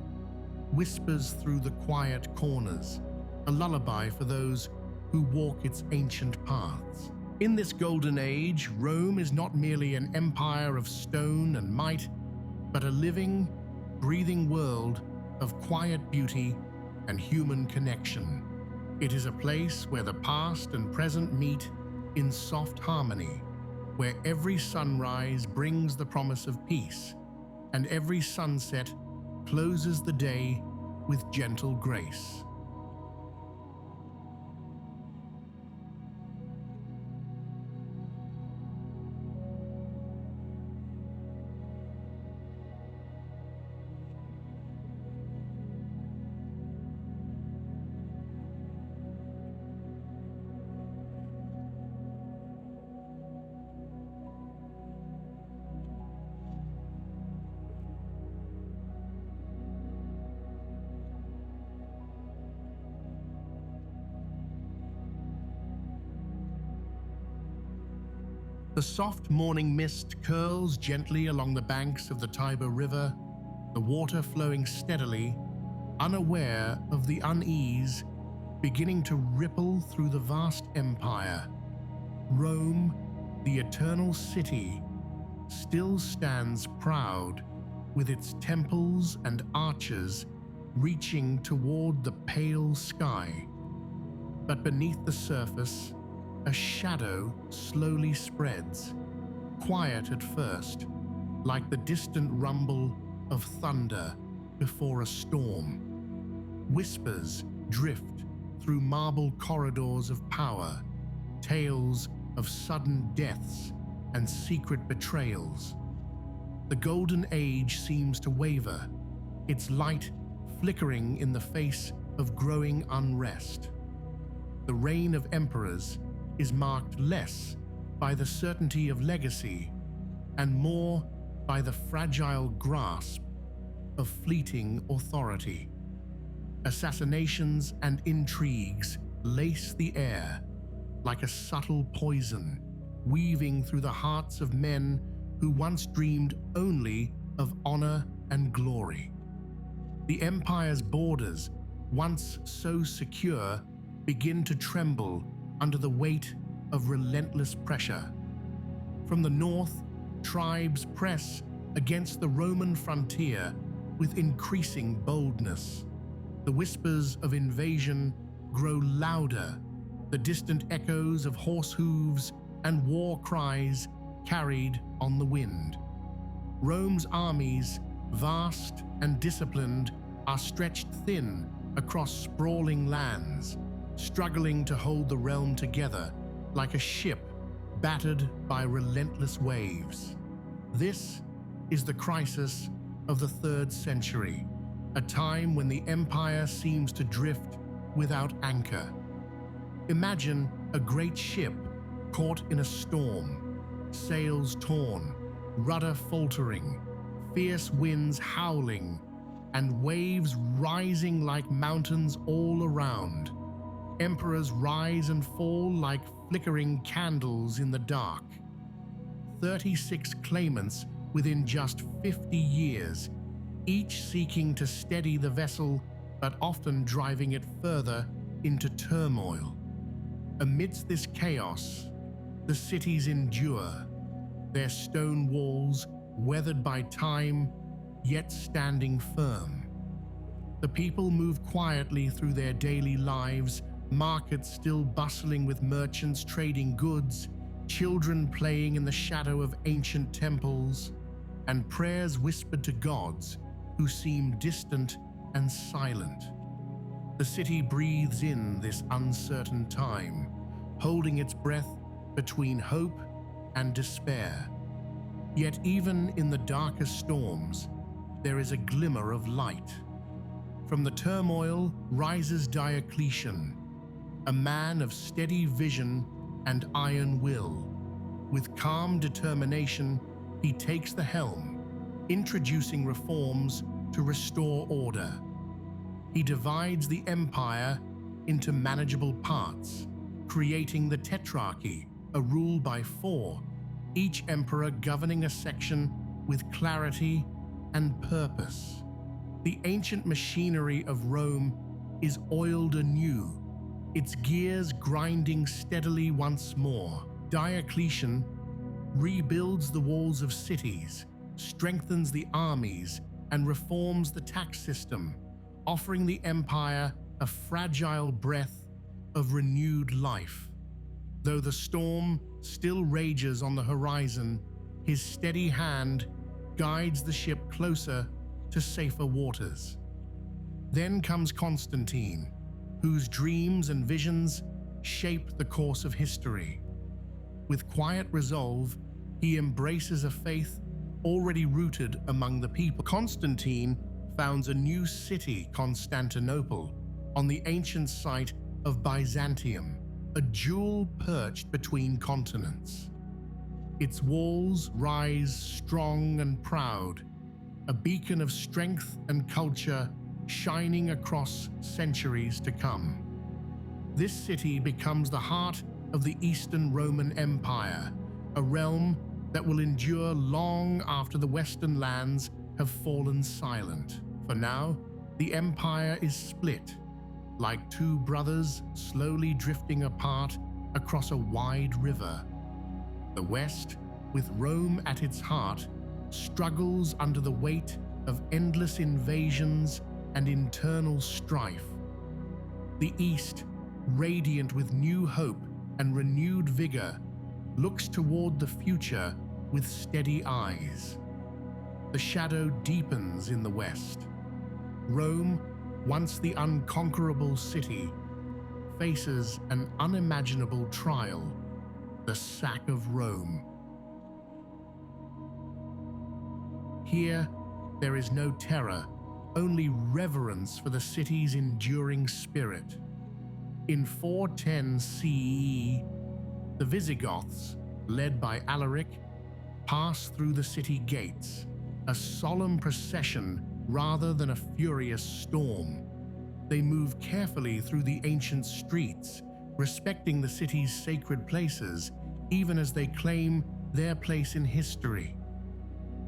whispers through the quiet corners, a lullaby for those who walk its ancient paths. In this golden age, Rome is not merely an empire of stone and might, but a living, breathing world of quiet beauty and human connection. It is a place where the past and present meet in soft harmony, where every sunrise brings the promise of peace, and every sunset closes the day with gentle grace. The soft morning mist curls gently along the banks of the Tiber River, the water flowing steadily, unaware of the unease beginning to ripple through the vast empire. Rome, the eternal city, still stands proud, with its temples and arches reaching toward the pale sky. But beneath the surface, a shadow slowly spreads, quiet at first, like the distant rumble of thunder before a storm. Whispers drift through marble corridors of power, tales of sudden deaths and secret betrayals. The golden age seems to waver, its light flickering in the face of growing unrest. The reign of emperors is marked less by the certainty of legacy and more by the fragile grasp of fleeting authority. Assassinations and intrigues lace the air like a subtle poison, weaving through the hearts of men who once dreamed only of honor and glory. The empire's borders, once so secure, begin to tremble under the weight of relentless pressure. From the north, tribes press against the Roman frontier with increasing boldness. The whispers of invasion grow louder, the distant echoes of horse hooves and war cries carried on the wind. Rome's armies, vast and disciplined, are stretched thin across sprawling lands, struggling to hold the realm together like a ship battered by relentless waves. This is the crisis of the 3rd century, a time when the empire seems to drift without anchor. Imagine a great ship caught in a storm, sails torn, rudder faltering, fierce winds howling, and waves rising like mountains all around. Emperors rise and fall like flickering candles in the dark. 36 claimants within just 50 years, each seeking to steady the vessel, but often driving it further into turmoil. Amidst this chaos, the cities endure, their stone walls weathered by time, yet standing firm. The people move quietly through their daily lives, markets still bustling with merchants trading goods, children playing in the shadow of ancient temples, and prayers whispered to gods who seem distant and silent. The city breathes in this uncertain time, holding its breath between hope and despair. Yet even in the darkest storms, there is a glimmer of light. From the turmoil rises Diocletian, a man of steady vision and iron will. With calm determination, he takes the helm, introducing reforms to restore order. He divides the empire into manageable parts, creating the tetrarchy, a rule by 4, each emperor governing a section with clarity and purpose. The ancient machinery of Rome is oiled anew, its gears grinding steadily once more. Diocletian rebuilds the walls of cities, strengthens the armies, and reforms the tax system, offering the empire a fragile breath of renewed life. Though the storm still rages on the horizon, his steady hand guides the ship closer to safer waters. Then comes Constantine, whose dreams and visions shape the course of history. With quiet resolve, he embraces a faith already rooted among the people. Constantine founds a new city, Constantinople, on the ancient site of Byzantium, a jewel perched between continents. Its walls rise strong and proud, a beacon of strength and culture shining across centuries to come. This city becomes the heart of the Eastern Roman Empire, a realm that will endure long after the Western lands have fallen silent. For now, the empire is split, like two brothers slowly drifting apart across a wide river. The West, with Rome at its heart, struggles under the weight of endless invasions and internal strife. The East, radiant with new hope and renewed vigor, looks toward the future with steady eyes. The shadow deepens in the West. Rome, once the unconquerable city, faces an unimaginable trial, the sack of Rome. Here, there is no terror, only reverence for the city's enduring spirit. In 410 CE, the Visigoths, led by Alaric, pass through the city gates, a solemn procession rather than a furious storm. They move carefully through the ancient streets, respecting the city's sacred places, even as they claim their place in history.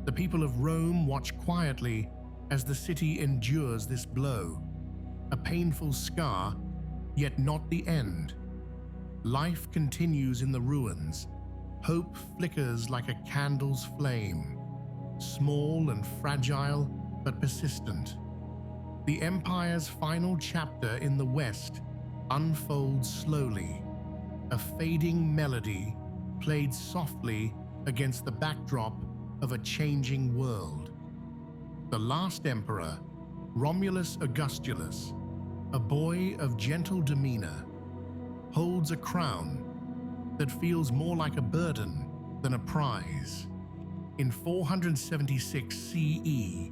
The people of Rome watch quietly as the city endures this blow, a painful scar, yet not the end. Life continues in the ruins. Hope flickers like a candle's flame, small and fragile, but persistent. The empire's final chapter in the West unfolds slowly, a fading melody played softly against the backdrop of a changing world. The last emperor, Romulus Augustulus, a boy of gentle demeanor, holds a crown that feels more like a burden than a prize. In 476 CE,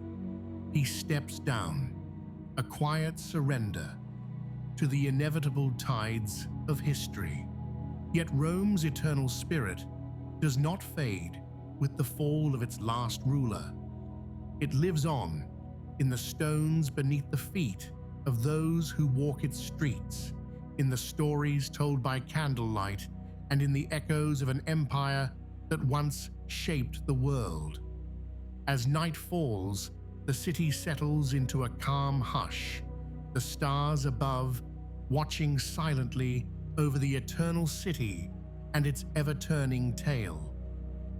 he steps down, a quiet surrender to the inevitable tides of history. Yet Rome's eternal spirit does not fade with the fall of its last ruler. It lives on in the stones beneath the feet of those who walk its streets, in the stories told by candlelight, and in the echoes of an empire that once shaped the world. As night falls, the city settles into a calm hush, the stars above watching silently over the eternal city and its ever-turning tale.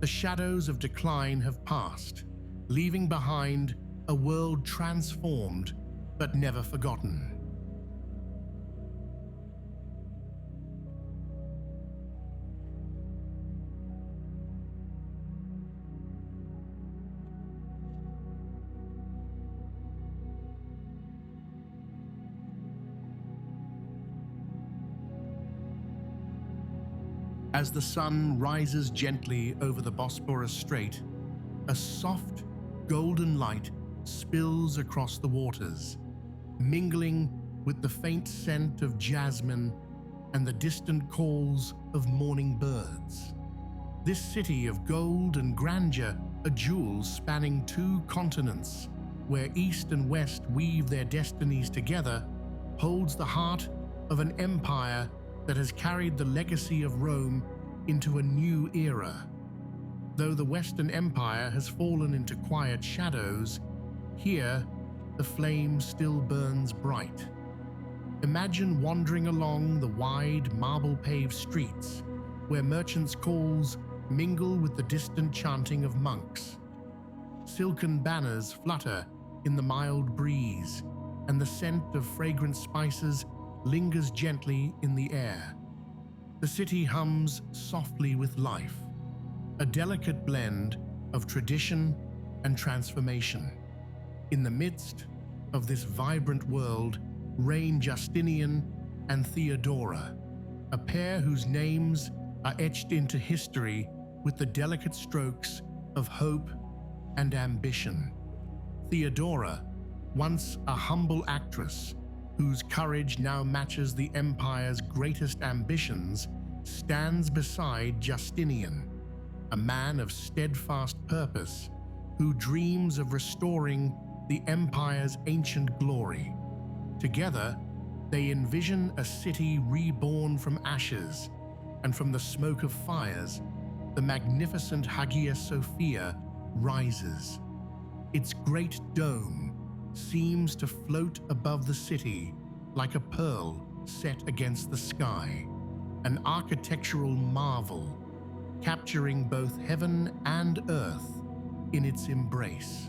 The shadows of decline have passed, leaving behind a world transformed but never forgotten. As the sun rises gently over the Bosporus Strait, a soft, golden light spills across the waters, mingling with the faint scent of jasmine and the distant calls of morning birds. This city of gold and grandeur, a jewel spanning 2 continents, where East and West weave their destinies together, holds the heart of an empire that has carried the legacy of Rome into a new era. Though the Western Empire has fallen into quiet shadows, here the flame still burns bright. Imagine wandering along the wide marble-paved streets, where merchants' calls mingle with the distant chanting of monks. Silken banners flutter in the mild breeze, and the scent of fragrant spices lingers gently in the air. The city hums softly with life, a delicate blend of tradition and transformation. In the midst of this vibrant world reign Justinian and Theodora, a pair whose names are etched into history with the delicate strokes of hope and ambition. Theodora, once a humble actress whose courage now matches the empire's greatest ambitions, stands beside Justinian, a man of steadfast purpose who dreams of restoring the empire's ancient glory. Together, they envision a city reborn from ashes, and from the smoke of fires, the magnificent Hagia Sophia rises. Its great dome seems to float above the city like a pearl set against the sky, an architectural marvel, capturing both heaven and earth in its embrace.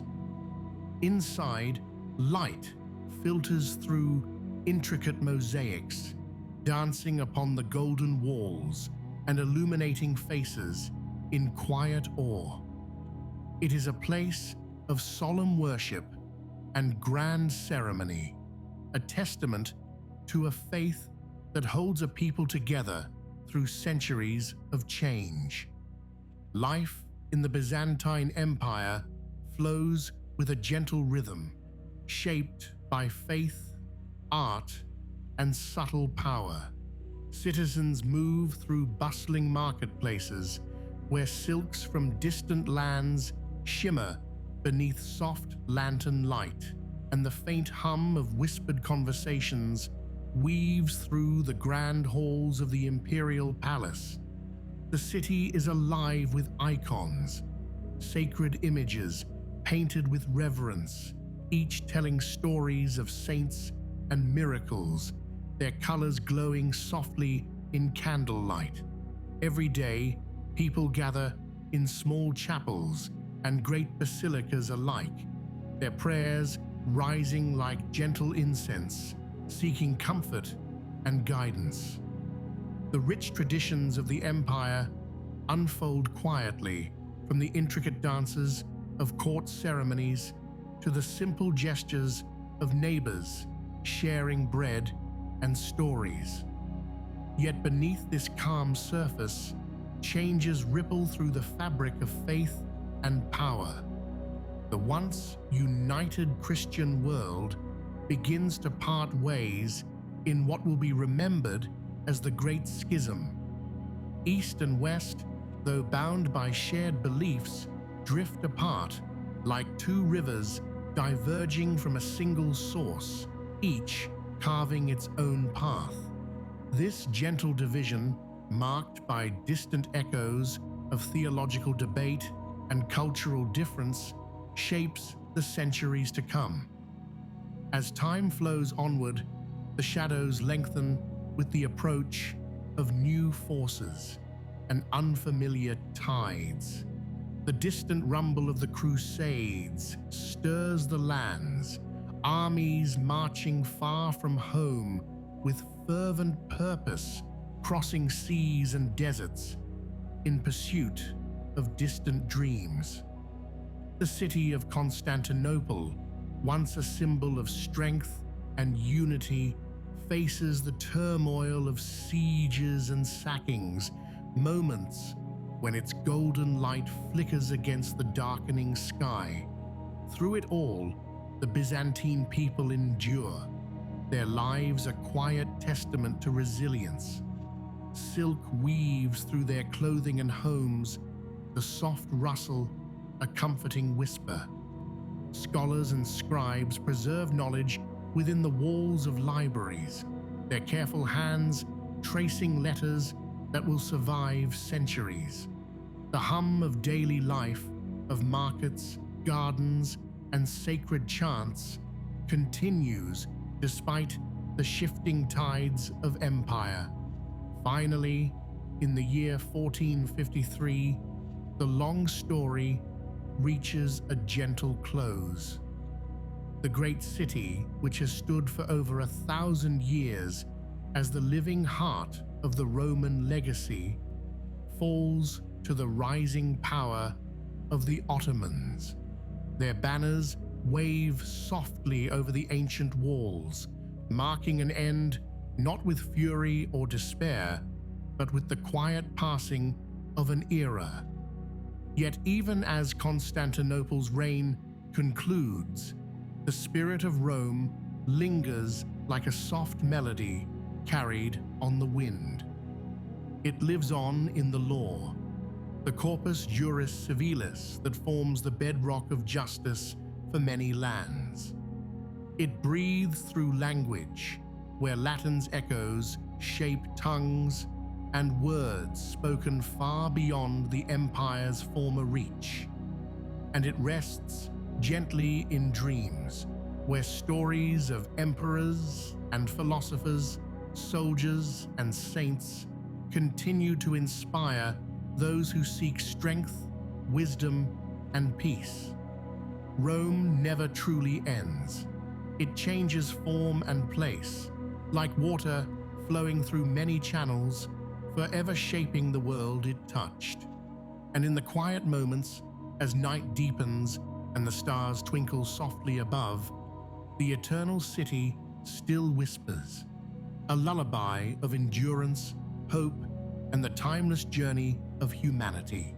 Inside, light filters through intricate mosaics, dancing upon the golden walls and illuminating faces in quiet awe. It is a place of solemn worship and grand ceremony, a testament to a faith that holds a people together through centuries of change. Life in the Byzantine Empire flows with a gentle rhythm, shaped by faith, art, and subtle power. Citizens move through bustling marketplaces where silks from distant lands shimmer beneath soft lantern light, and the faint hum of whispered conversations weaves through the grand halls of the imperial palace. The city is alive with icons, sacred images painted with reverence, each telling stories of saints and miracles, their colors glowing softly in candlelight. Every day, people gather in small chapels and great basilicas alike, their prayers rising like gentle incense, seeking comfort and guidance. The rich traditions of the empire unfold quietly, from the intricate dances of court ceremonies to the simple gestures of neighbors sharing bread and stories. Yet beneath this calm surface, changes ripple through the fabric of faith and power. The once united Christian world begins to part ways in what will be remembered as the Great Schism. East and West, though bound by shared beliefs, drift apart like two rivers diverging from a single source, each carving its own path. This gentle division, marked by distant echoes of theological debate and cultural difference, shapes the centuries to come. As time flows onward, the shadows lengthen with the approach of new forces and unfamiliar tides. The distant rumble of the Crusades stirs the lands, armies marching far from home with fervent purpose, crossing seas and deserts in pursuit of distant dreams. The city of Constantinople, once a symbol of strength and unity, faces the turmoil of sieges and sackings, moments when its golden light flickers against the darkening sky. Through it all, the Byzantine people endure, their lives a quiet testament to resilience. Silk weaves through their clothing and homes, the soft rustle a comforting whisper. Scholars and scribes preserve knowledge within the walls of libraries, their careful hands tracing letters that will survive centuries. The hum of daily life, of markets, gardens, and sacred chants continues despite the shifting tides of empire. Finally, in the year 1453, the long story reaches a gentle close. The great city, which has stood for over 1,000 years as the living heart of the Roman legacy, falls to the rising power of the Ottomans. Their banners wave softly over the ancient walls, marking an end not with fury or despair, but with the quiet passing of an era. Yet even as Constantinople's reign concludes, the spirit of Rome lingers like a soft melody carried on the wind. It lives on in the law, the corpus juris civilis that forms the bedrock of justice for many lands. It breathes through language, where Latin's echoes shape tongues and words spoken far beyond the empire's former reach. And it rests gently in dreams, where stories of emperors and philosophers, soldiers and saints continue to inspire those who seek strength, wisdom, and peace. Rome never truly ends. It changes form and place, like water flowing through many channels, forever shaping the world it touched. And in the quiet moments, as night deepens and the stars twinkle softly above, the eternal city still whispers, a lullaby of endurance, hope, and the timeless journey of humanity.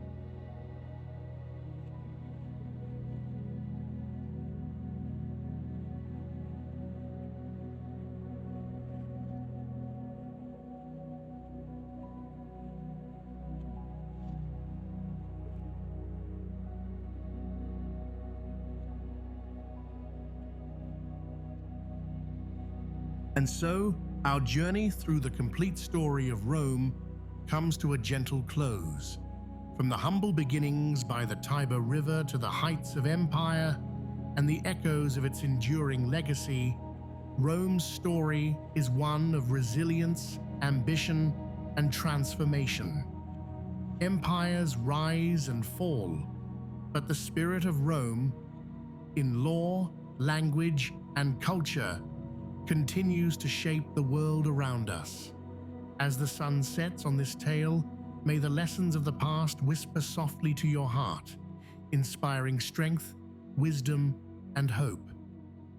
And so, our journey through the complete story of Rome comes to a gentle close. From the humble beginnings by the Tiber River to the heights of empire and the echoes of its enduring legacy, Rome's story is one of resilience, ambition, and transformation. Empires rise and fall, but the spirit of Rome, in law, language, and culture, continues to shape the world around us. As the sun sets on this tale, may the lessons of the past whisper softly to your heart, inspiring strength, wisdom, and hope.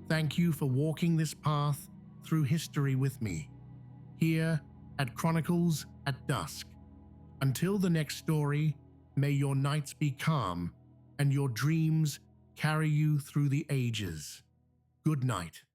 Thank you for walking this path through history with me, here at Chronicles at Dusk. Until the next story, may your nights be calm and your dreams carry you through the ages. Good night.